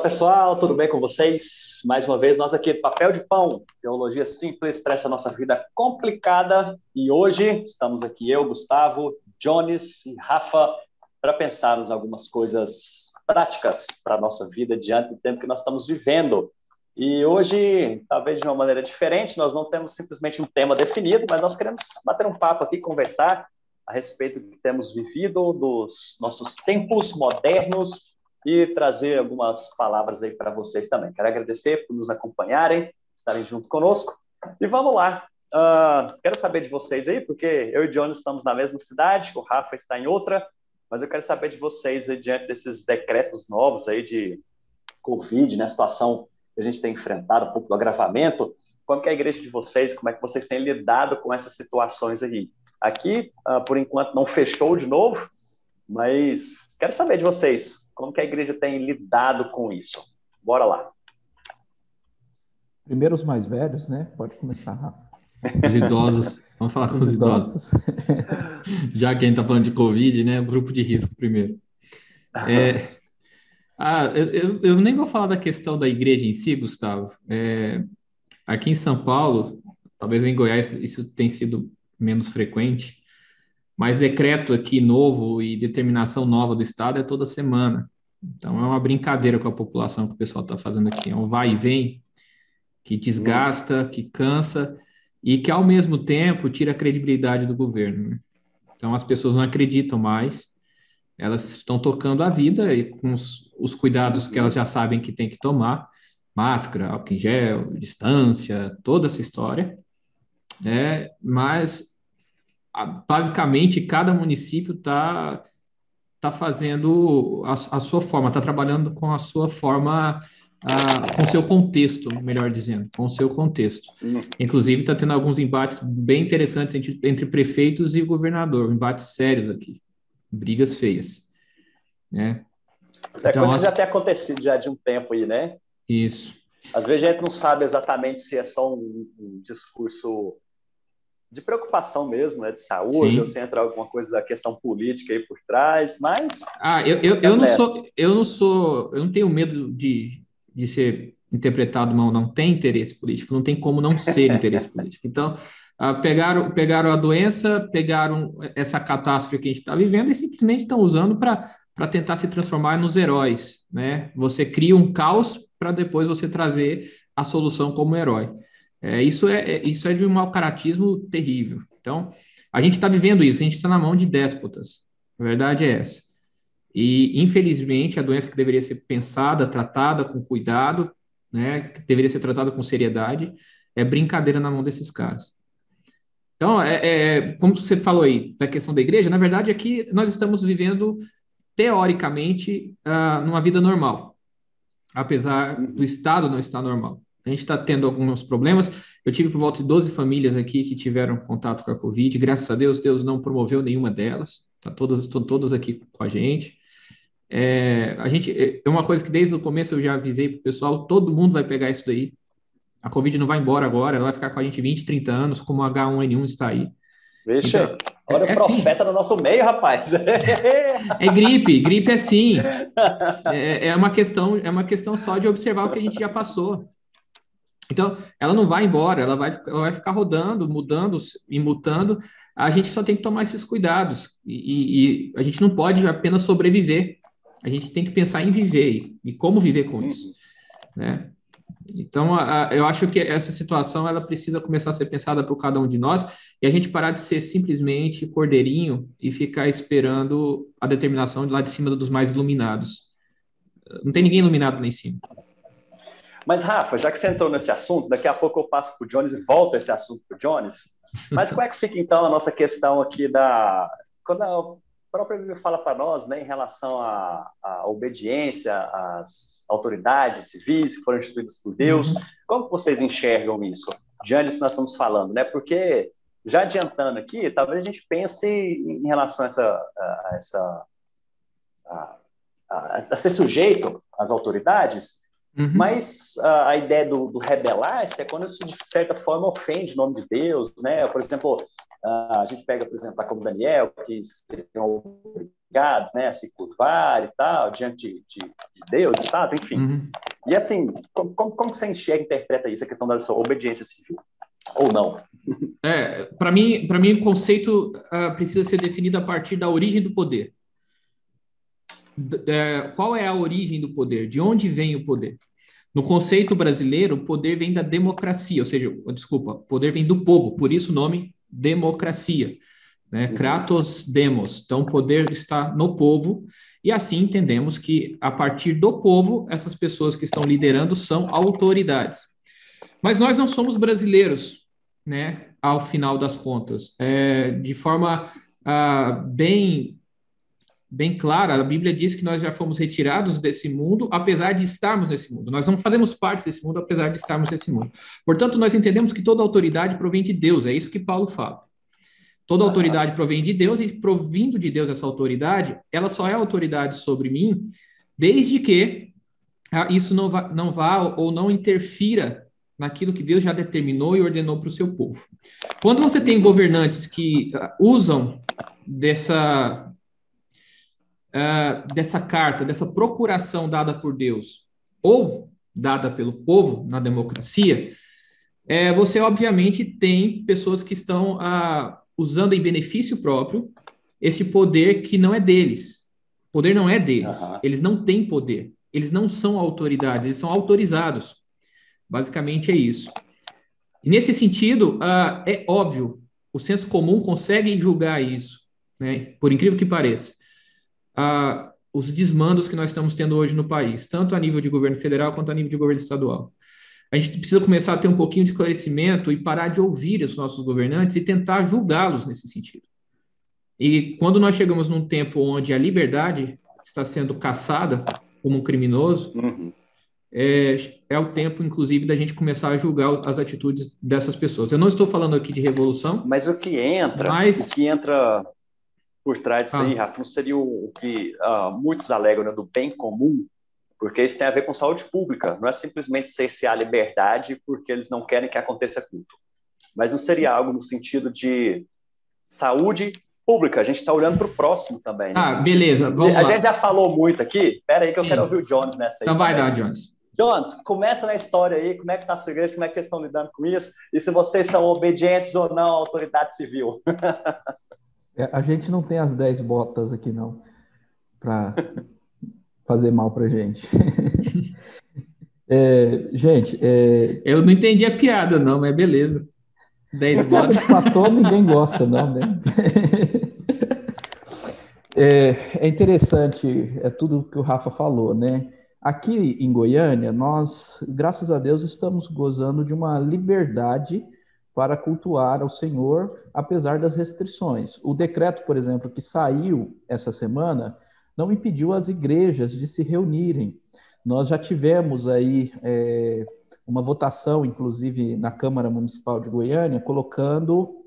Pessoal, tudo bem com vocês? Mais uma vez, nós aqui do Papel de Pão, teologia simples para essa nossa vida complicada. E hoje estamos aqui eu, Gustavo, Jones e Rafa para pensarmos algumas coisas práticas para a nossa vida diante do tempo que nós estamos vivendo. E hoje, talvez de uma maneira diferente, nós não temos simplesmente um tema definido, mas nós queremos bater um papo aqui, conversar a respeito do que temos vivido, dos nossos tempos modernos, e trazer algumas palavras aí para vocês também. Quero agradecer por nos acompanharem, estarem junto conosco. E vamos lá. Quero saber de vocês aí, porque eu e o Jones estamos na mesma cidade, o Rafa está em outra, mas eu quero saber de vocês aí, diante desses decretos novos aí de Covid, né, a situação que a gente tem enfrentado, um pouco do agravamento, como que é a igreja de vocês, como é que vocês têm lidado com essas situações aí? Aqui, por enquanto, não fechou de novo, mas quero saber de vocês, como que a igreja tem lidado com isso? Bora lá. Primeiro os mais velhos, né? Pode começar, Rafa. Os idosos. Vamos falar com os idosos. Já que a gente está falando de Covid, né? O grupo de risco primeiro. Eu nem vou falar da questão da igreja em si, Gustavo. Aqui em São Paulo, talvez em Goiás isso tenha sido menos frequente, mas decreto aqui novo e determinação nova do Estado é toda semana. Então, é uma brincadeira com a população que o pessoal está fazendo aqui. É um vai e vem que desgasta, que cansa e que, ao mesmo tempo, tira a credibilidade do governo, né? Então, as pessoas não acreditam mais. Elas estão tocando a vida e com os cuidados que elas já sabem que tem que tomar. Máscara, álcool em gel, distância, toda essa história. Mas basicamente, cada município está fazendo a sua forma, está trabalhando com a sua forma, com o seu contexto, melhor dizendo, com o seu contexto. Inclusive, está tendo alguns embates bem interessantes entre prefeitos e o governador, embates sérios aqui, brigas feias, né? Então, coisa que já tem acontecido já de um tempo aí, né? Isso. Às vezes a gente não sabe exatamente se é só um discurso de preocupação mesmo, né, de saúde, Sim. ou se entra alguma coisa da questão política aí por trás, mas... Eu não tenho medo de ser interpretado mal, não tem interesse político, não tem como não ser interesse político. Então, pegaram a doença, pegaram essa catástrofe que a gente está vivendo e simplesmente estão usando para tentar se transformar nos heróis, né? Você cria um caos para depois você trazer a solução como herói. Isso é de um mau caratismo terrível. Então, a gente está vivendo isso, a gente está na mão de déspotas. A verdade é essa. E, infelizmente, a doença que deveria ser pensada, tratada com cuidado, né, que deveria ser tratada com seriedade, é brincadeira na mão desses caras. Então, como você falou aí, da questão da igreja, na verdade, aqui nós estamos vivendo, teoricamente, numa vida normal, apesar do Estado não estar normal. A gente está tendo alguns problemas. Eu tive por volta de 12 famílias aqui que tiveram contato com a Covid. Graças a Deus, Deus não promoveu nenhuma delas. Estão todas aqui com a gente. É uma coisa que desde o começo eu já avisei para o pessoal, todo mundo vai pegar isso daí. A Covid não vai embora agora, ela vai ficar com a gente 20, 30 anos, como o H1N1 está aí. Vixe, então, olha o profeta no nosso meio, rapaz. Gripe é sim. É uma questão só de observar o que a gente já passou. Então, ela não vai embora, ela vai ficar rodando, mudando e mutando. A gente só tem que tomar esses cuidados. E a gente não pode apenas sobreviver. A gente tem que pensar em viver e como viver com isso, né? Então, eu acho que essa situação ela precisa começar a ser pensada por cada um de nós e a gente parar de ser simplesmente cordeirinho e ficar esperando a determinação de lá de cima dos mais iluminados. Não tem ninguém iluminado lá em cima. Mas, Rafa, já que você entrou nesse assunto, daqui a pouco eu passo para o Jones e volto esse assunto para o Jones. Mas como é que fica, então, a nossa questão aqui quando a própria Bíblia fala para nós, né, em relação à obediência às autoridades civis que foram instituídas por Deus? Como vocês enxergam isso? Diante disso que nós estamos falando, né? Porque, já adiantando aqui, talvez a gente pense em relação a ser sujeito às autoridades. Mas a ideia do rebelar-se é quando isso, de certa forma, ofende o nome de Deus, né? Por exemplo, a gente pega, por exemplo, como Daniel, que seriam obrigados, né, a se curvar e tal, diante de Deus, Estado, enfim. Uhum. E assim, como que você enxerga e interpreta isso, a questão da sua obediência civil? Ou não? Para mim, o conceito precisa ser definido a partir da origem do poder. Qual é a origem do poder? De onde vem o poder? No conceito brasileiro, o poder vem da democracia, ou seja, desculpa, o poder vem do povo, por isso o nome democracia, né? Kratos demos. Então, o poder está no povo, e assim entendemos que, a partir do povo, essas pessoas que estão liderando são autoridades. Mas nós não somos brasileiros, né? Ao final das contas. De forma bem clara, a Bíblia diz que nós já fomos retirados desse mundo, apesar de estarmos nesse mundo. Nós não fazemos parte desse mundo, apesar de estarmos nesse mundo. Portanto, nós entendemos que toda autoridade provém de Deus, é isso que Paulo fala. Toda autoridade provém de Deus, e provindo de Deus essa autoridade, ela só é autoridade sobre mim, desde que isso não vá ou não interfira naquilo que Deus já determinou e ordenou para o seu povo. Quando você tem governantes que usam dessa carta, dessa procuração dada por Deus ou dada pelo povo na democracia, você obviamente tem pessoas que estão usando em benefício próprio esse poder que não é deles. O poder não é deles. Eles não têm poder. Eles não são autoridades, eles são autorizados. Basicamente é isso. E nesse sentido, é óbvio, o senso comum consegue julgar isso, né? Por incrível que pareça. Os desmandos que nós estamos tendo hoje no país, tanto a nível de governo federal quanto a nível de governo estadual. A gente precisa começar a ter um pouquinho de esclarecimento e parar de ouvir os nossos governantes e tentar julgá-los nesse sentido. E quando nós chegamos num tempo onde a liberdade está sendo caçada como um criminoso, é o tempo, inclusive, da gente começar a julgar as atitudes dessas pessoas. Eu não estou falando aqui de revolução. Mas o que entra por trás disso aí, Rafa, não seria o que muitos alegam, né, do bem comum? Porque isso tem a ver com saúde pública. Não é simplesmente cercear a liberdade porque eles não querem que aconteça culto. Mas não seria algo no sentido de saúde pública. A gente está olhando para o próximo também. Beleza. Vamos lá. A gente já falou muito aqui. Espera aí que eu quero ouvir o Jones nessa aí. Então vai dar, Jones. Jones, começa na história aí. Como é que está a sua igreja? Como é que vocês estão lidando com isso? E se vocês são obedientes ou não à autoridade civil? A gente não tem as 10 botas aqui, não, para fazer mal para gente. Gente... Eu não entendi a piada, não, mas beleza. 10 botas. Pastor, ninguém gosta, não, né? É interessante, tudo que o Rafa falou, né? Aqui em Goiânia, nós, graças a Deus, estamos gozando de uma liberdade para cultuar ao Senhor, apesar das restrições. O decreto, por exemplo, que saiu essa semana, não impediu as igrejas de se reunirem. Nós já tivemos aí uma votação, inclusive, na Câmara Municipal de Goiânia, colocando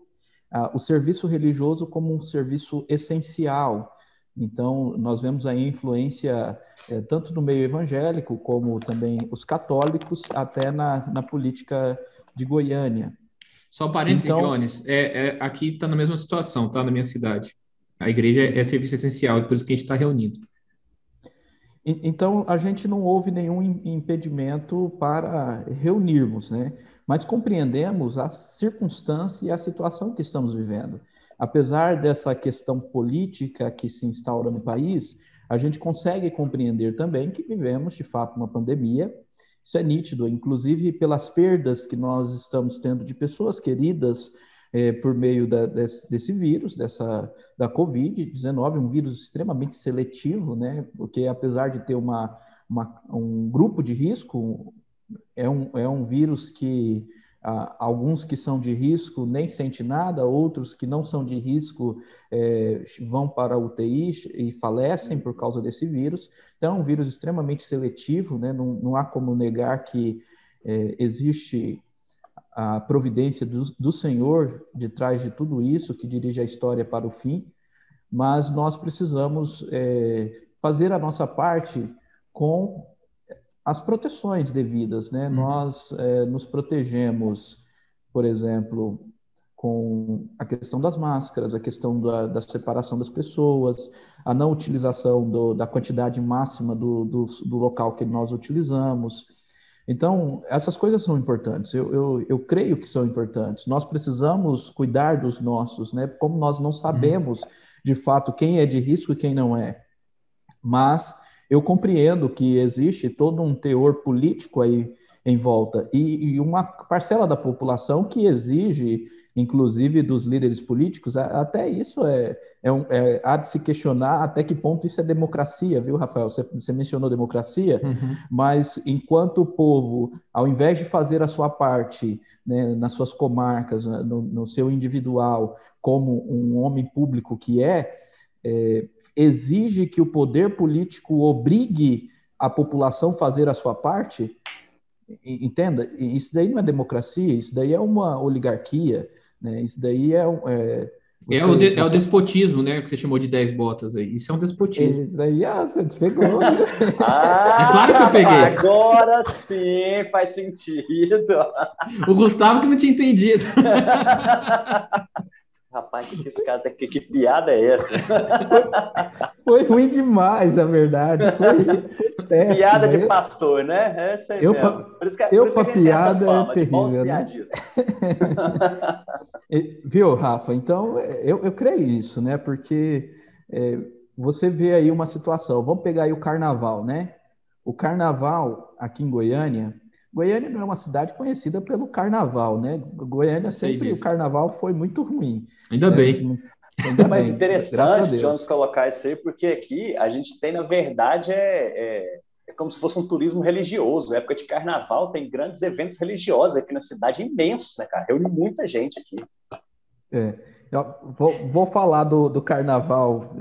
o serviço religioso como um serviço essencial. Então, nós vemos aí influência tanto no meio evangélico, como também os católicos, até na política de Goiânia. Só parênteses, então, Jones, aqui está na mesma situação, tá? Na minha cidade. A igreja é serviço essencial, é por isso que a gente está reunido. Então, a gente não houve nenhum impedimento para reunirmos, né? Mas compreendemos a circunstância e a situação que estamos vivendo. Apesar dessa questão política que se instaura no país, a gente consegue compreender também que vivemos, de fato, uma pandemia. Isso é nítido, inclusive pelas perdas que nós estamos tendo de pessoas queridas por meio desse vírus, da Covid-19, um vírus extremamente seletivo, né? Porque apesar de ter um grupo de risco, é um vírus que alguns que são de risco nem sentem nada, outros que não são de risco vão para a UTI e falecem por causa desse vírus. Então, é um vírus extremamente seletivo, né? Não há como negar que existe a providência do Senhor de trás de tudo isso, que dirige a história para o fim, mas nós precisamos fazer a nossa parte com as proteções devidas, né? Nós nos protegemos, por exemplo, com a questão das máscaras, a questão da separação das pessoas, a não utilização da quantidade máxima do local que nós utilizamos. Então, essas coisas são importantes, eu creio que são importantes. Nós precisamos cuidar dos nossos, né? Como nós não sabemos, de fato, quem é de risco e quem não é. Mas eu compreendo que existe todo um teor político aí em volta e uma parcela da população que exige, inclusive dos líderes políticos, até isso há de se questionar até que ponto isso é democracia, viu, Rafael? Você mencionou democracia, mas enquanto o povo, ao invés de fazer a sua parte, né, nas suas comarcas, no seu individual, como um homem público que exige que o poder político obrigue a população a fazer a sua parte, entenda, isso daí não é democracia, isso daí é uma oligarquia, né? Isso daí é o despotismo, né? Que você chamou de 10 botas aí. Isso é um despotismo. Isso daí, você pegou. Né? É claro que eu peguei. Agora sim faz sentido. O Gustavo que não tinha entendido. Rapaz, que piada é essa? Foi ruim demais, a verdade. Foi péssimo. Piada de pastor, né? Essa aí mesmo. Por isso que a gente piada tem essa fama, é terrível, né? Viu, Rafa? Então, eu creio nisso, né? Porque você vê aí uma situação. Vamos pegar aí o carnaval, né? O carnaval aqui em Goiânia não é uma cidade conhecida pelo carnaval, né? Goiânia sempre o carnaval foi muito ruim. Ainda bem. Mas interessante, Jones, colocar isso aí, porque aqui a gente tem, na verdade, é como se fosse um turismo religioso. Na época de carnaval tem grandes eventos religiosos aqui na cidade, imensos, né, cara? Reúne muita gente aqui. Eu vou falar do carnaval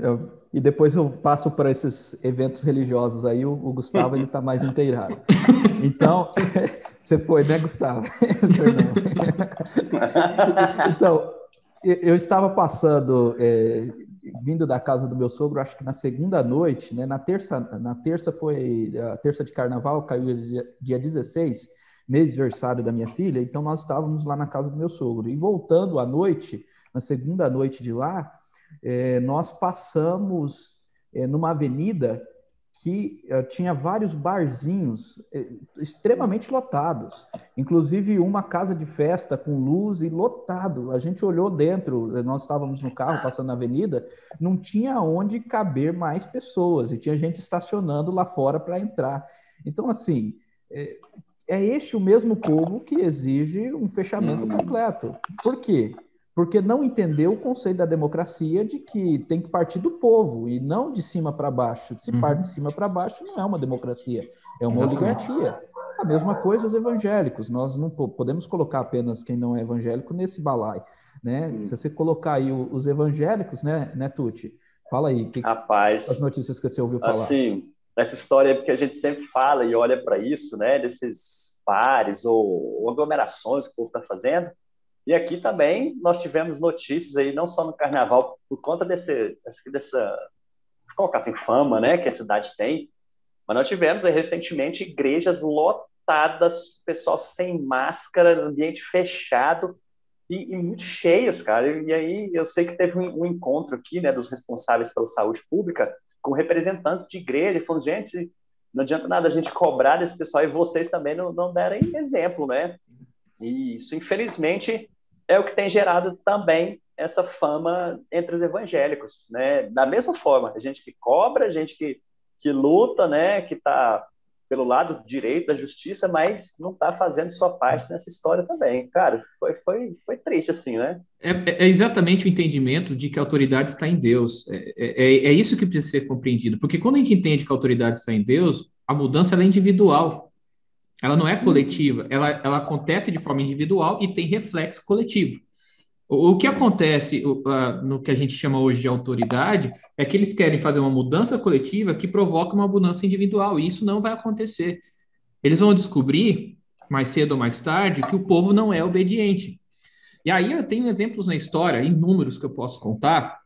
e depois eu passo para esses eventos religiosos aí, o Gustavo ele está mais inteirado. Então, você foi, né, Gustavo? Então, eu estava passando, vindo da casa do meu sogro, acho que na segunda noite, né? Na terça foi a terça de carnaval, caiu dia 16, mês-versário da minha filha, então nós estávamos lá na casa do meu sogro. E voltando à noite, na segunda noite de lá, nós passamos numa avenida que tinha vários barzinhos extremamente lotados, inclusive uma casa de festa com luz e lotado. A gente olhou dentro, nós estávamos no carro passando na avenida, não tinha onde caber mais pessoas e tinha gente estacionando lá fora para entrar. Então, assim, é este o mesmo povo que exige um fechamento completo. Por quê? Porque não entendeu o conceito da democracia de que tem que partir do povo e não de cima para baixo. Se parte de cima para baixo, não é uma democracia, é uma oligarquia. A mesma coisa os evangélicos. Nós não podemos colocar apenas quem não é evangélico nesse balaio, né? Se você colocar aí os evangélicos, né, Tucci? Fala aí, Rapaz, as notícias que você ouviu falar. Assim, essa história aí, porque a gente sempre fala e olha para isso, né? Desses bares ou aglomerações que o povo está fazendo. E aqui também nós tivemos notícias aí, não só no carnaval, por conta dessa, colocar assim, fama, né, que a cidade tem, mas nós tivemos aí, recentemente igrejas lotadas, pessoal sem máscara, ambiente fechado e muito cheias, cara. E aí eu sei que teve um encontro aqui, né, dos responsáveis pela saúde pública com representantes de igreja, falando, gente, não adianta nada a gente cobrar desse pessoal e vocês também não derem exemplo, né? E isso, infelizmente, é o que tem gerado também essa fama entre os evangélicos, né? Da mesma forma, a gente que cobra, a gente que luta, né? Que está pelo lado direito da justiça, mas não está fazendo sua parte nessa história também. Cara, foi triste assim, né? É exatamente o entendimento de que a autoridade está em Deus. É isso que precisa ser compreendido. Porque quando a gente entende que a autoridade está em Deus, a mudança ela é individual. Ela não é coletiva, ela acontece de forma individual e tem reflexo coletivo. O que acontece no que a gente chama hoje de autoridade é que eles querem fazer uma mudança coletiva que provoca uma mudança individual, e isso não vai acontecer. Eles vão descobrir, mais cedo ou mais tarde, que o povo não é obediente. E aí eu tenho exemplos na história, inúmeros que eu posso contar,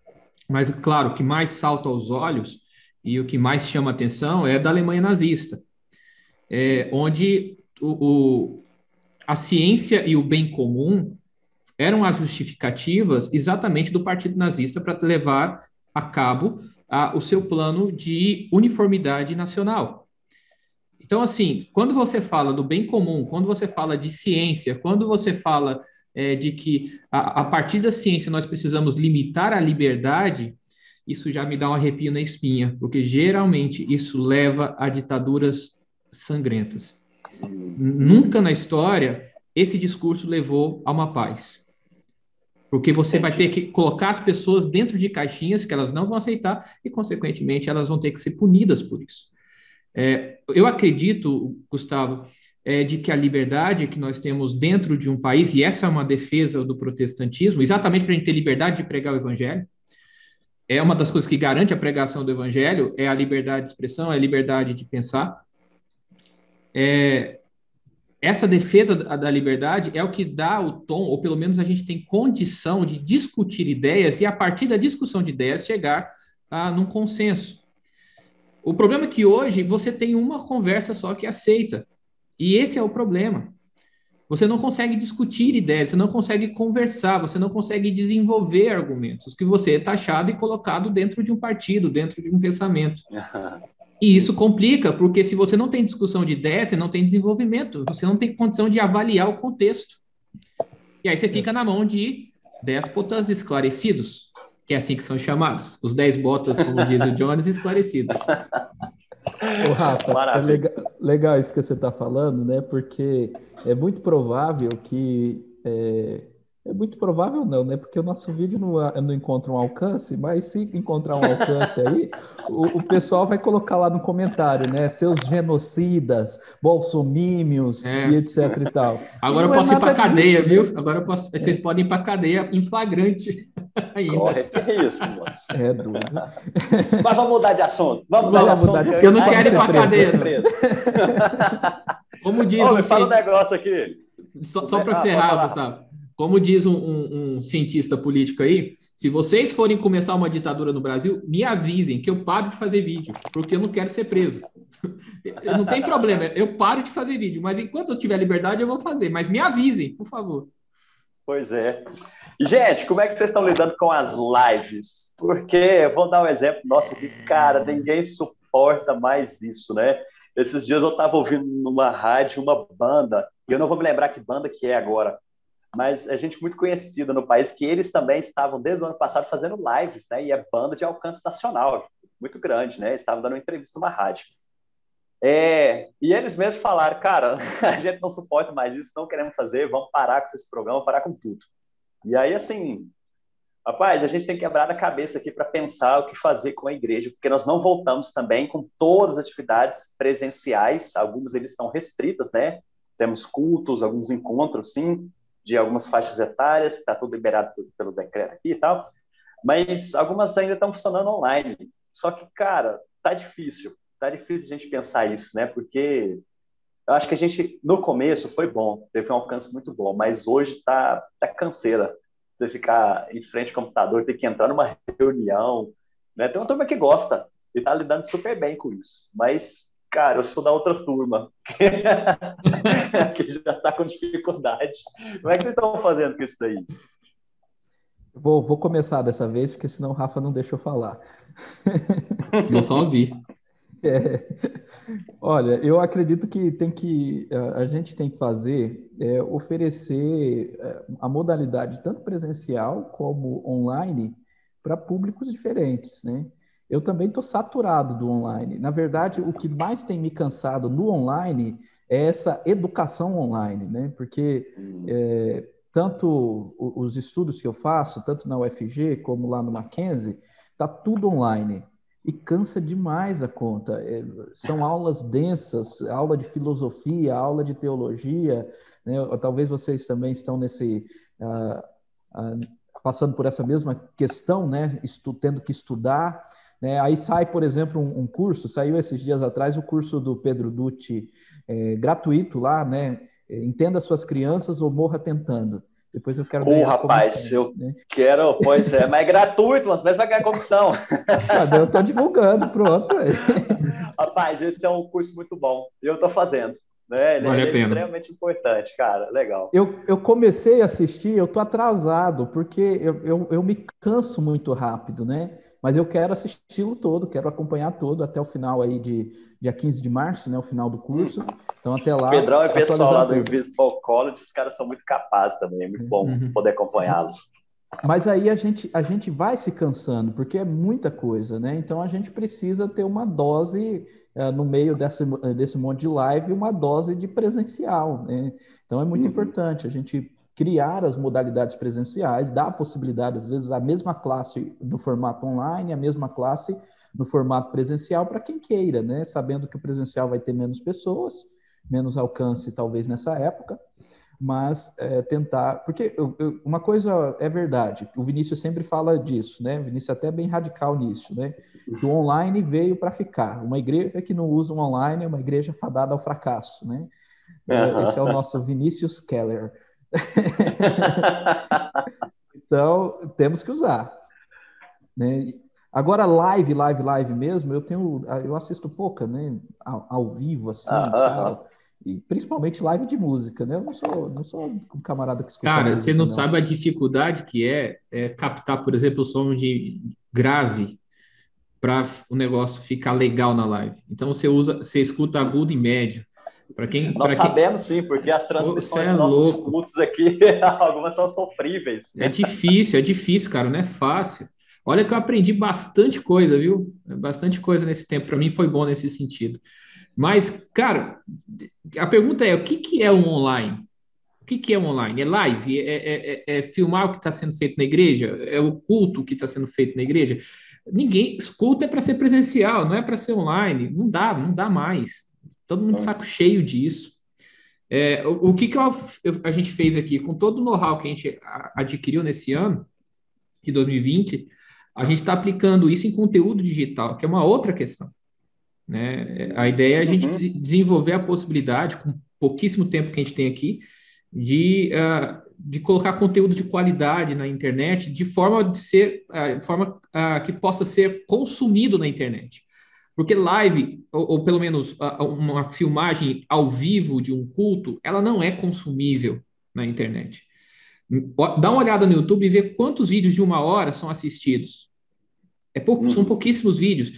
mas, claro, o que mais salta aos olhos e o que mais chama atenção é da Alemanha nazista. Onde a ciência e o bem comum eram as justificativas exatamente do Partido Nazista para levar a cabo o seu plano de uniformidade nacional. Então, assim, quando você fala do bem comum, quando você fala de ciência, quando você fala de que a partir da ciência nós precisamos limitar a liberdade, isso já me dá um arrepio na espinha, porque geralmente isso leva a ditaduras sangrentas. Nunca na história esse discurso levou a uma paz. Porque você vai ter que colocar as pessoas dentro de caixinhas que elas não vão aceitar e, consequentemente, elas vão ter que ser punidas por isso. Eu acredito, Gustavo, de que a liberdade que nós temos dentro de um país, e essa é uma defesa do protestantismo, exatamente para a gente ter liberdade de pregar o evangelho, é uma das coisas que garante a pregação do evangelho, é a liberdade de expressão, é a liberdade de pensar. Essa defesa da liberdade é o que dá o tom, ou pelo menos a gente tem condição de discutir ideias e, a partir da discussão de ideias, chegar num consenso. O problema é que hoje você tem uma conversa só que aceita. E esse é o problema. Você não consegue discutir ideias, você não consegue conversar, você não consegue desenvolver argumentos, que você é taxado e colocado dentro de um partido, dentro de um pensamento. E isso complica, porque se você não tem discussão de ideias, você não tem desenvolvimento, você não tem condição de avaliar o contexto. E aí você fica na mão de déspotas esclarecidos, que é assim que são chamados. Os 10 botas, como diz o Jones, esclarecidos. Ô, Rafa, legal isso que você está falando, né? Porque é muito provável que... É muito provável não, né? Porque o nosso vídeo não encontra um alcance, mas se encontrar um alcance aí, o pessoal vai colocar lá no comentário, né? Seus genocidas, bolsomínios e etc e tal. Agora eu posso ir para cadeia, viu? Agora vocês podem ir para cadeia em flagrante. Corre esse risco, moço. É doido. Mas vamos mudar de assunto. Vamos mudar de assunto. Eu não quero ir para cadeia. Como diz me fala um negócio aqui. Só para encerrar, Gustavo. Como diz um cientista político aí, se vocês forem começar uma ditadura no Brasil, me avisem que eu paro de fazer vídeo, porque eu não quero ser preso. Eu não tem problema, eu paro de fazer vídeo, mas enquanto eu tiver liberdade eu vou fazer, mas me avisem, por favor. Pois é. Gente, como é que vocês estão lidando com as lives? Porque, vou dar um exemplo nosso aqui, cara, ninguém suporta mais isso, né? Esses dias eu estava ouvindo numa rádio uma banda, e eu não vou me lembrar que banda que é agora, mas é gente muito conhecida no país, que eles também estavam, desde o ano passado, fazendo lives, né? E é banda de alcance nacional, muito grande, né? Estavam dando uma entrevista numa rádio. E eles mesmos falaram, cara, a gente não suporta mais isso, não queremos fazer, vamos parar com esse programa, parar com tudo. E aí, assim, rapaz, a gente tem quebrado a cabeça aqui para pensar o que fazer com a igreja, porque nós não voltamos também com todas as atividades presenciais, algumas eles estão restritas, né? Temos cultos, alguns encontros, sim, de algumas faixas etárias, que está tudo liberado pelo decreto aqui e tal, mas algumas ainda estão funcionando online. Só que, cara, tá difícil a gente pensar isso, né? Porque eu acho que a gente, no começo, foi bom, teve um alcance muito bom, mas hoje tá canseira. Você ficar em frente ao computador, ter que entrar numa reunião, né? Tem uma turma que gosta e tá lidando super bem com isso, mas, cara, eu sou da outra turma, que já está com dificuldade. Como é que vocês estão fazendo com isso daí? Vou começar dessa vez, porque senão o Rafa não deixa eu falar. Vou só ouvir. Olha, eu acredito que a gente tem que fazer, oferecer a modalidade tanto presencial como online para públicos diferentes, né? Eu também estou saturado do online. Na verdade, o que mais tem me cansado no online é essa educação online, né? Porque tanto os estudos que eu faço, tanto na UFG como lá no Mackenzie, está tudo online. E cansa demais a conta. São aulas densas, aula de filosofia, aula de teologia, né? Talvez vocês também estão passando por essa mesma questão, né? Tendo que estudar. Né? Aí sai, por exemplo, um curso, saiu esses dias atrás o curso do Pedro Dutti, gratuito lá, né? Entenda suas crianças ou morra tentando. Depois eu quero ganhar rapaz, comissão, eu quero, pois é, mas é gratuito, mas vai ganhar comissão. Eu estou divulgando, pronto. Rapaz, esse é um curso muito bom, eu estou fazendo. né? Vale Ele a é pena. extremamente importante, cara. Legal. Eu comecei a assistir, eu tô atrasado, porque eu me canso muito rápido, né? Mas eu quero assistir-lo todo, quero acompanhar todo até o final aí de dia 15 de março, né? O final do curso. Então, até lá, Pedrão e pessoal lá atualizar do tudo. Invisible College, os caras são muito capazes também, é muito bom Uhum. poder acompanhá-los. Mas aí a gente vai se cansando, porque é muita coisa, né? Então a gente precisa ter uma dose, no meio desse monte de live, uma dose de presencial, né? Então é muito importante a gente criar as modalidades presenciais, dar a possibilidade, às vezes, a mesma classe no formato online, a mesma classe no formato presencial para quem queira, né? Sabendo que o presencial vai ter menos pessoas, menos alcance, talvez, nessa época, mas tentar, porque uma coisa é verdade, o Vinícius sempre fala disso, né? O Vinícius é até bem radical nisso, né? Que o online veio para ficar. Uma igreja que não usa o online é uma igreja fadada ao fracasso, né? Esse é o nosso Vinícius Keller. Então, temos que usar, né? Agora, live mesmo, eu assisto pouca, né? Ao vivo, assim, e tal. E principalmente live de música, né? Eu não sou um camarada que escuta Cara, você música, não não. sabe a dificuldade que é captar, por exemplo, o som de grave para o negócio ficar legal na live. Então você escuta agudo e médio. Nós Para quem, sabemos sim, porque as você transmissões é dos nossos louco. cultos aqui, algumas são sofríveis. É difícil, cara, não é fácil. Olha que eu aprendi bastante coisa, viu? Bastante coisa nesse tempo. Para mim foi bom nesse sentido. Mas, cara, a pergunta é: o que que é um online? O que que é um online? É live? É filmar o que está sendo feito na igreja? É o culto que está sendo feito na igreja? Ninguém. Culto é para ser presencial, não é para ser online. Não dá mais. Todo mundo de saco cheio disso. O que que a gente fez aqui? Com todo o know-how que a gente adquiriu nesse ano, de 2020, a gente está aplicando isso em conteúdo digital, que é uma outra questão, né? A ideia é a gente desenvolver a possibilidade, com pouquíssimo tempo que a gente tem aqui, de colocar conteúdo de qualidade na internet, de forma que possa ser consumido na internet. Porque live, ou pelo menos uma filmagem ao vivo de um culto, ela não é consumível na internet. Dá uma olhada no YouTube e vê quantos vídeos de 1 hora são assistidos. São pouquíssimos vídeos.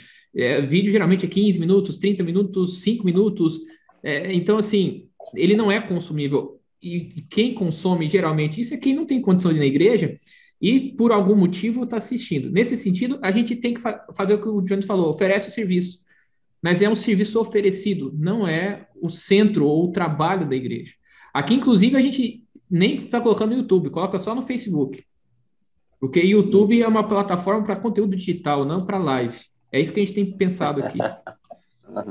Vídeo geralmente é 15 minutos, 30 minutos, 5 minutos. Então, assim, ele não é consumível. E quem consome geralmente isso é quem não tem condição de ir na igreja e por algum motivo está assistindo. Nesse sentido, a gente tem que fazer o que o Jones falou, oferece o serviço. Mas é um serviço oferecido, não é o centro ou o trabalho da igreja. Aqui, inclusive, a gente nem está colocando no YouTube, coloca só no Facebook. Porque YouTube é uma plataforma para conteúdo digital, não para live. É isso que a gente tem pensado aqui.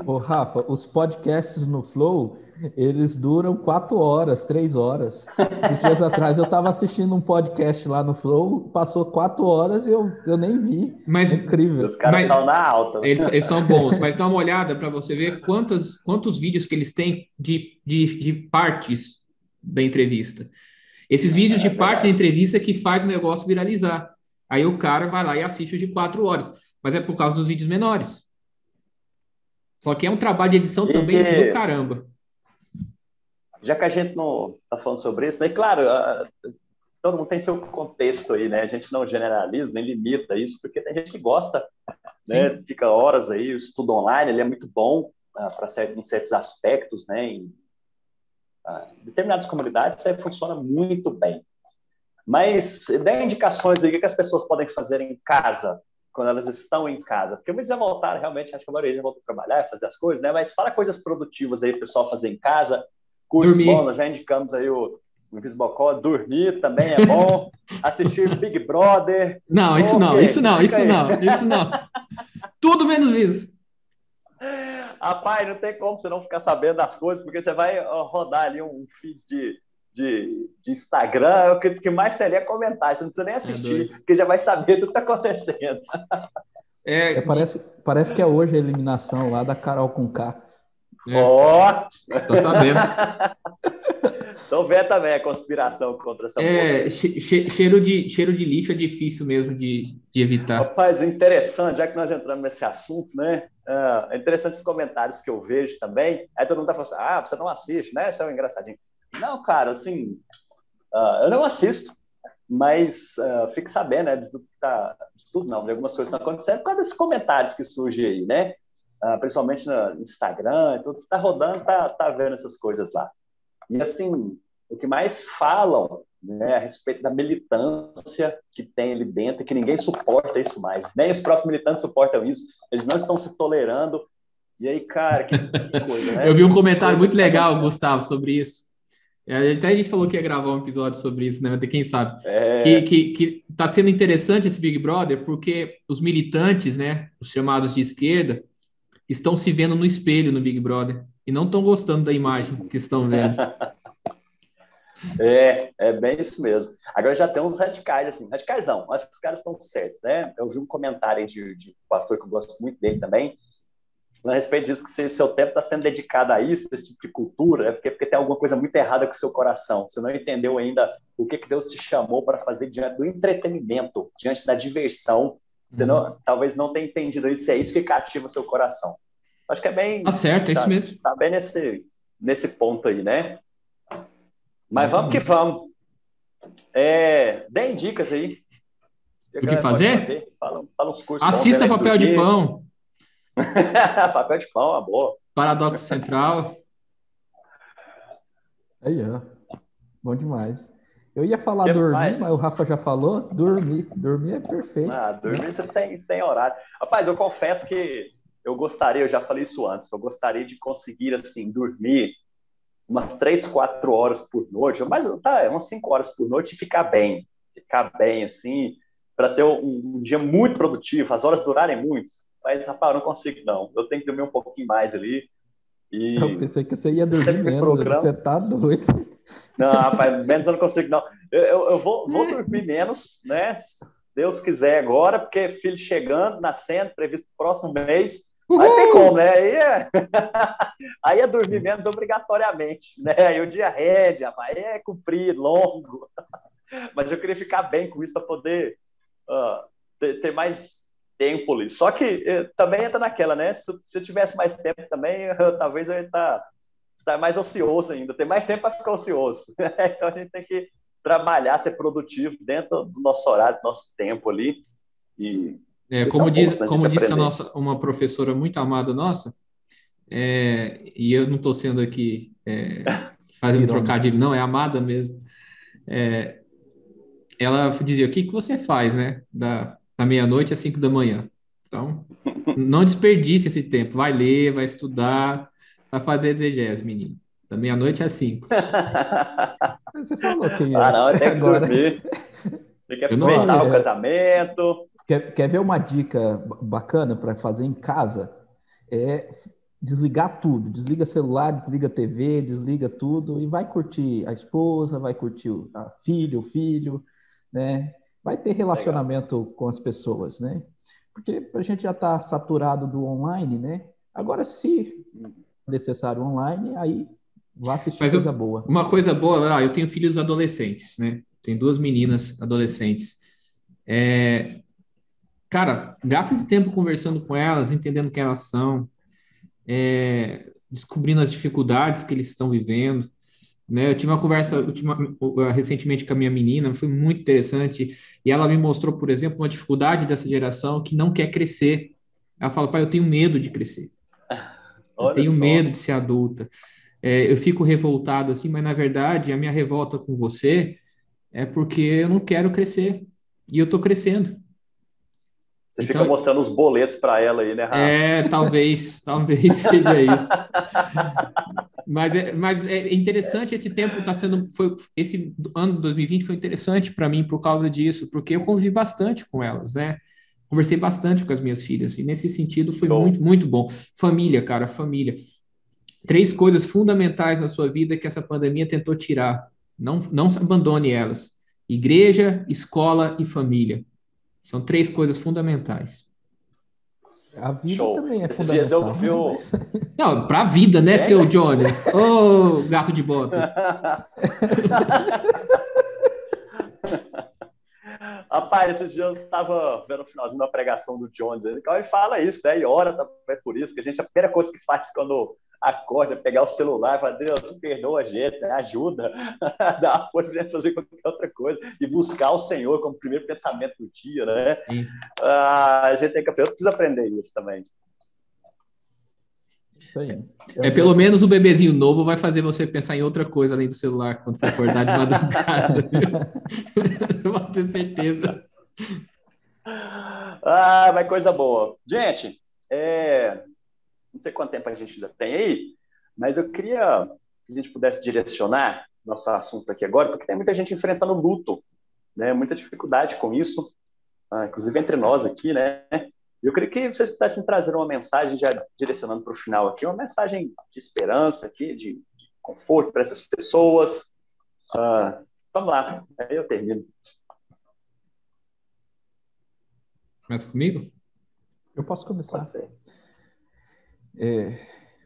Ô, Rafa, os podcasts no Flow, eles duram 4 horas, 3 horas. Esses dias atrás eu estava assistindo um podcast lá no Flow, passou 4 horas e eu nem vi. Mas, É incrível. Os caras estão na alta. eles são bons, mas dá uma olhada para você ver quantos vídeos que eles têm de partes da entrevista. Esses vídeos de parte da Verdade. entrevista que faz o negócio viralizar. Aí o cara vai lá e assiste os de 4 horas. Mas é por causa dos vídeos menores. Só que é um trabalho de edição também do E caramba. já que a gente não está falando sobre isso, né? Claro, todo mundo tem seu contexto aí, né? A gente não generaliza, nem limita isso, porque tem gente que gosta, né? Sim. Fica horas aí, o estudo online, ele é muito bom em certos aspectos, né? Em determinadas comunidades, isso aí funciona muito bem. Mas dê indicações aí, o que as pessoas podem fazer em casa, quando elas estão em casa. Porque muitos já voltaram, realmente, acho que a maioria já voltou a trabalhar, fazer as coisas, né? Mas fala coisas produtivas aí, pessoal, fazer em casa. Cursos bons, nós Dormir. já indicamos aí o Invisible Call. Dormir também é bom. Assistir Big Brother. Não, isso não, Ok, isso me não, diga isso aí. não, isso não. Tudo menos isso. Rapaz, não tem como você não ficar sabendo das coisas, porque você vai rodar ali um feed de Instagram, o que mais tem ali é comentar, você não precisa nem É assistir, doido. porque já vai saber tudo que está acontecendo. É, Parece que é hoje a eliminação lá da Carol com K. é, Ó! tá sabendo. Tô vendo também a conspiração contra essa moça aí. Cheiro de lixo é difícil mesmo de evitar. Rapaz, interessante, já que nós entramos nesse assunto, né? É interessante os comentários que eu vejo também. Aí todo mundo tá falando assim, você não assiste, né? Isso é um engraçadinho. Não, cara, assim, eu não assisto, mas fico sabendo, né? De tudo não, de algumas coisas que estão acontecendo, por causa desses comentários que surgem aí, né? Principalmente no Instagram, tudo que está rodando, tá vendo essas coisas lá. E, assim, o que mais falam, né, a respeito da militância que tem ali dentro, que ninguém suporta isso mais. Nem os próprios militantes suportam isso. Eles não estão se tolerando. E aí, cara, que coisa, né? Eu vi um comentário muito Tá legal, Gustavo, sobre isso. Até a gente falou que ia gravar um episódio sobre isso, né? Quem sabe? Que tá sendo interessante esse Big Brother, porque os militantes, né, os chamados de esquerda, estão se vendo no espelho no Big Brother e não estão gostando da imagem que estão vendo. É bem isso mesmo. Agora já tem uns radicais, assim. Radicais não, acho que os caras estão certos, né? Eu vi um comentário aí de um pastor que eu gosto muito dele também, a respeito disso, que se seu tempo está sendo dedicado a isso, esse tipo de cultura, é porque tem alguma coisa muito errada com o seu coração. Você não entendeu ainda o que Deus te chamou para fazer diante do entretenimento, diante da diversão. Você talvez não tenha entendido isso, se é isso que cativa o seu coração. Acho que é bem... Tá certo, é isso mesmo. Tá bem nesse ponto aí, né? Mas vamos que vamos. Deem dicas aí. O que fazer? Fala uns cursos. Assista Papel de Pão. Papel de Pão, uma boa. Paradoxo Central. Aí, ó. Bom demais. Eu ia falar dormir, mas o Rafa já falou. Dormir é perfeito. Dormir você tem horário. Rapaz, eu confesso que eu já falei isso antes, eu gostaria de conseguir, assim, dormir umas 3, 4 horas por noite, mas umas 5 horas por noite e ficar bem, assim, para ter um dia muito produtivo, as horas durarem muito. Mas, rapaz, eu não consigo, não. Eu tenho que dormir um pouquinho mais ali. Eu pensei que você ia dormir menos, você tá doido. Não, rapaz, menos eu não consigo, não. Eu vou dormir menos, né? Se Deus quiser agora, porque filho chegando, nascendo, previsto pro próximo mês. Aí tem como, né? Aí é dormir menos obrigatoriamente, né? Aí o dia rende, aí é comprido, longo. Mas eu queria ficar bem com isso para poder ter mais tempo ali. Só que também entra naquela, né? Se eu tivesse mais tempo também, talvez eu ia estar mais ocioso ainda. Ter mais tempo para ficar ocioso. Então a gente tem que trabalhar, ser produtivo dentro do nosso horário, do nosso tempo ali. Como disse uma professora muito amada nossa, e eu não estou sendo aqui fazendo trocadilho, não, é amada mesmo. Ela dizia, o que você faz, né? Da meia-noite às 5 da manhã. Então, não desperdice esse tempo. Vai ler, vai estudar, vai fazer exegese, menino. Da meia-noite às 5. Você falou que não, tem que dormir. Tem que aproveitar o casamento. Quer ver uma dica bacana para fazer em casa? Desligar tudo. Desliga celular, desliga TV, desliga tudo e vai curtir a esposa, vai curtir o filho, né? Vai ter relacionamento com as pessoas, né? Porque a gente já está saturado do online, né? Agora, se necessário online, aí vá assistir coisa boa. Uma coisa boa, eu tenho filhos adolescentes, né? Tenho 2 meninas adolescentes. Cara, gasta esse tempo conversando com elas, entendendo quem elas são, descobrindo as dificuldades que eles estão vivendo, né? Eu tive uma conversa recentemente com a minha menina, foi muito interessante, e ela me mostrou, por exemplo, uma dificuldade dessa geração que não quer crescer. Ela fala, pai, eu tenho medo de crescer. Eu tenho medo de ser adulta. Eu fico revoltado assim, mas na verdade a minha revolta com você é porque eu não quero crescer, e eu estou crescendo. Você fica mostrando os boletos para ela aí, né, Rafa? Talvez seja isso. Mas é interessante, esse tempo esse ano de 2020 foi interessante para mim por causa disso, porque eu convivi bastante com elas, né? Conversei bastante com as minhas filhas, e nesse sentido foi muito, muito bom. Família, cara, família. 3 coisas fundamentais na sua vida que essa pandemia tentou tirar. Não abandone elas. Igreja, escola e família. São 3 coisas fundamentais. A vida Show. também é Esses dias eu fundamental, vi né? o... Mas Não, para a vida, né, seu Jones? Ô, gato de botas. Rapaz, esses dias eu estava vendo o finalzinho da pregação do Jones, ele fala isso, né? E ora, é por isso que a gente, a primeira coisa que faz quando acorda é pegar o celular e falar, Deus, perdoa a gente, né? Ajuda, dá uma força para fazer qualquer outra coisa e buscar o Senhor como primeiro pensamento do dia, né? Sim. A gente tem que aprender, eu preciso aprender isso também. isso aí. Pelo menos o bebezinho novo vai fazer você pensar em outra coisa além do celular quando você acordar de madrugada, viu? Pode ter certeza. Mas coisa boa. Gente, não sei quanto tempo a gente ainda tem aí, mas eu queria que a gente pudesse direcionar nosso assunto aqui agora, porque tem muita gente enfrentando luto, né? Muita dificuldade com isso, inclusive entre nós aqui, né? Eu queria que vocês pudessem trazer uma mensagem, já direcionando para o final aqui, uma mensagem de esperança aqui, de conforto para essas pessoas. Vamos lá, aí eu termino. Começa comigo? Eu posso começar. Pode ser.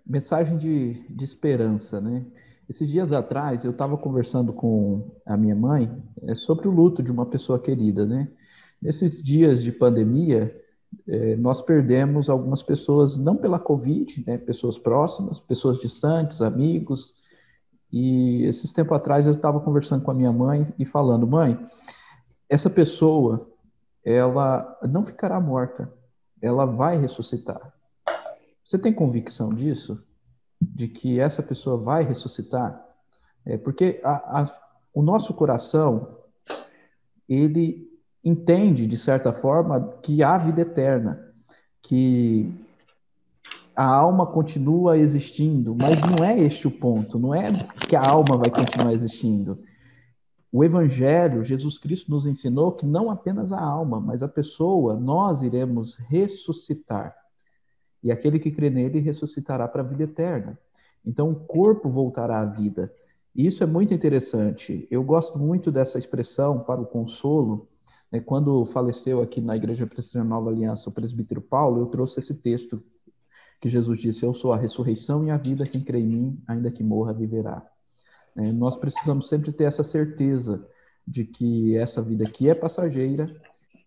Mensagem de esperança, né? Esses dias atrás eu estava conversando com a minha mãe sobre o luto de uma pessoa querida, né? Nesses dias de pandemia, nós perdemos algumas pessoas, não pela Covid, né? Pessoas próximas, pessoas distantes, amigos. E esses tempos atrás eu estava conversando com a minha mãe e falando, mãe, essa pessoa, ela não ficará morta, ela vai ressuscitar. Você tem convicção disso? De que essa pessoa vai ressuscitar? Porque o nosso coração, ele entende, de certa forma, que há vida eterna, que a alma continua existindo, mas não é este o ponto, não é que a alma vai continuar existindo. O Evangelho, Jesus Cristo nos ensinou que não apenas a alma, mas a pessoa, nós iremos ressuscitar. E aquele que crê nele ressuscitará para a vida eterna. Então, o corpo voltará à vida. E isso é muito interessante. Eu gosto muito dessa expressão para o consolo. Quando faleceu aqui na Igreja Presbiteriana Nova Aliança o presbítero Paulo, eu trouxe esse texto que Jesus disse, eu sou a ressurreição e a vida, quem crê em mim, ainda que morra, viverá. Nós precisamos sempre ter essa certeza de que essa vida aqui é passageira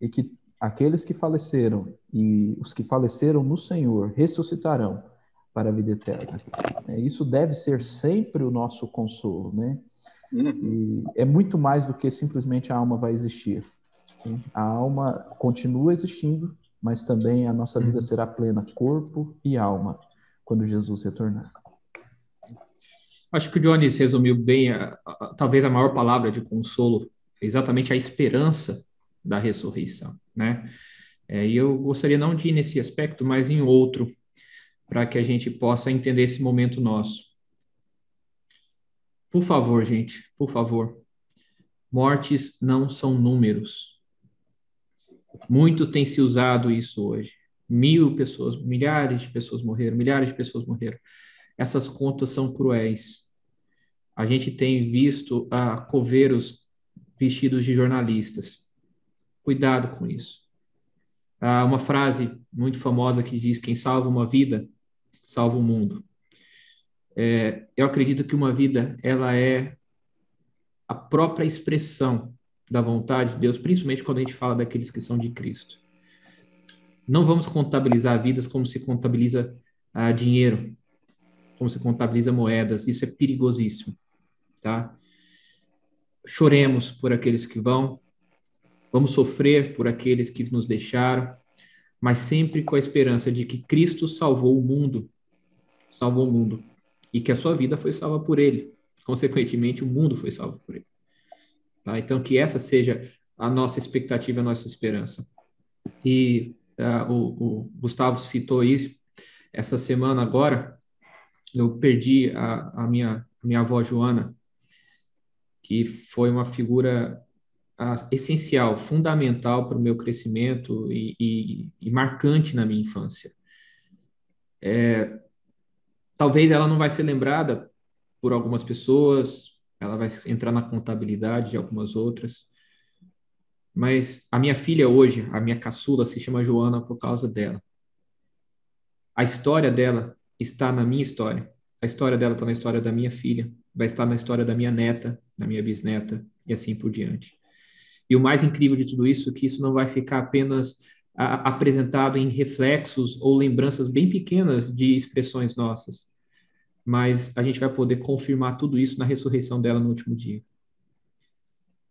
e que aqueles que faleceram e os que faleceram no Senhor ressuscitarão para a vida eterna. Isso deve ser sempre o nosso consolo, né? E é muito mais do que simplesmente a alma vai existir. A alma continua existindo, mas também a nossa vida será plena, corpo e alma, quando Jesus retornar. Acho que o Jones resumiu bem, talvez a maior palavra de consolo, exatamente a esperança da ressurreição, né? E eu gostaria não de ir nesse aspecto, mas em outro, para que a gente possa entender esse momento nosso. Por favor, gente, por favor, mortes não são números. Muito tem se usado isso hoje. 1.000 pessoas, milhares de pessoas morreram, milhares de pessoas morreram. Essas contas são cruéis. A gente tem visto coveiros vestidos de jornalistas. Cuidado com isso. Há uma frase muito famosa que diz: quem salva uma vida, salva o mundo. Eu acredito que uma vida, ela é a própria expressão da vontade de Deus, principalmente quando a gente fala daqueles que são de Cristo. Não vamos contabilizar vidas como se contabiliza dinheiro, como se contabiliza moedas. Isso é perigosíssimo, tá? Choremos por aqueles que vão, vamos sofrer por aqueles que nos deixaram, mas sempre com a esperança de que Cristo salvou o mundo, e que a sua vida foi salva por ele. Consequentemente, o mundo foi salvo por ele. Tá? Então, que essa seja a nossa expectativa, a nossa esperança. E o Gustavo citou isso. Essa semana agora, eu perdi a minha avó Joana, que foi uma figura essencial, fundamental para o meu crescimento e marcante na minha infância. Talvez ela não vai ser lembrada por algumas pessoas, ela vai entrar na contabilidade de algumas outras, mas a minha filha hoje, a minha caçula, se chama Joana por causa dela. A história dela está na minha história. A história dela está na história da minha filha, vai estar na história da minha neta, da minha bisneta, e assim por diante. E o mais incrível de tudo isso é que isso não vai ficar apenas apresentado em reflexos ou lembranças bem pequenas de expressões nossas, mas a gente vai poder confirmar tudo isso na ressurreição dela no último dia.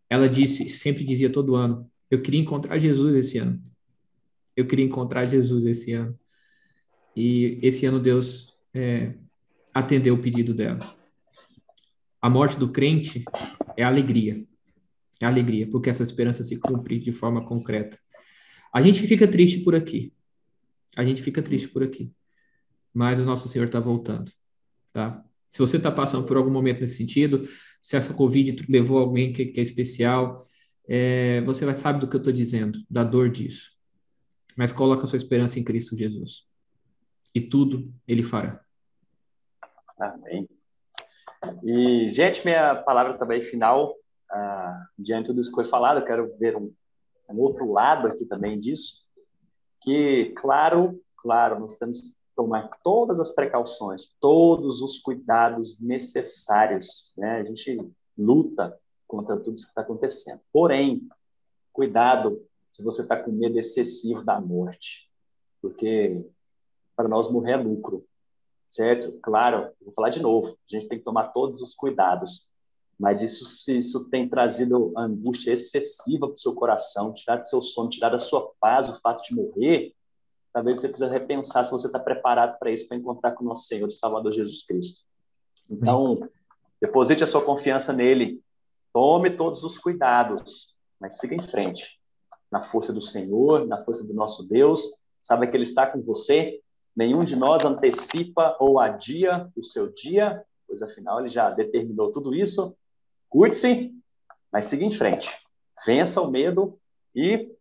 Ela disse, sempre dizia todo ano, eu queria encontrar Jesus esse ano. Eu queria encontrar Jesus esse ano. E esse ano Deus atendeu o pedido dela. A morte do crente é alegria. É alegria, porque essa esperança se cumpre de forma concreta. A gente fica triste por aqui. A gente fica triste por aqui. Mas o nosso Senhor está voltando. Tá? Se você está passando por algum momento nesse sentido, se essa Covid levou alguém que é especial, você vai saber do que eu estou dizendo, da dor disso. Mas coloca a sua esperança em Cristo Jesus. E tudo Ele fará. Amém. E, gente, minha palavra também final, diante de tudo isso que foi falado, eu quero ver um outro lado aqui também disso, que, claro, nós temos que tomar todas as precauções, todos os cuidados necessários, né? A gente luta contra tudo isso que está acontecendo. Porém, cuidado se você está com medo excessivo da morte, porque para nós morrer é lucro, certo? Claro, vou falar de novo, a gente tem que tomar todos os cuidados, mas isso tem trazido angústia excessiva para o seu coração, tirar do seu sono, tirar da sua paz o fato de morrer. Talvez você precise repensar se você está preparado para isso, para encontrar com o nosso Senhor e Salvador Jesus Cristo. Então, deposite a sua confiança nele, tome todos os cuidados, mas siga em frente, na força do Senhor, na força do nosso Deus. Saiba que Ele está com você. Nenhum de nós antecipa ou adia o seu dia, pois afinal Ele já determinou tudo isso. Cuide-se, mas siga em frente. Vença o medo e,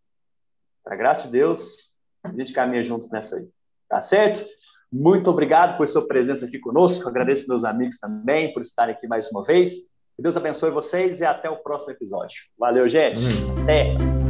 para a graça de Deus, a gente caminha juntos nessa aí. Tá certo? Muito obrigado por sua presença aqui conosco. Agradeço meus amigos também por estarem aqui mais uma vez. Que Deus abençoe vocês e até o próximo episódio. Valeu, gente. Até!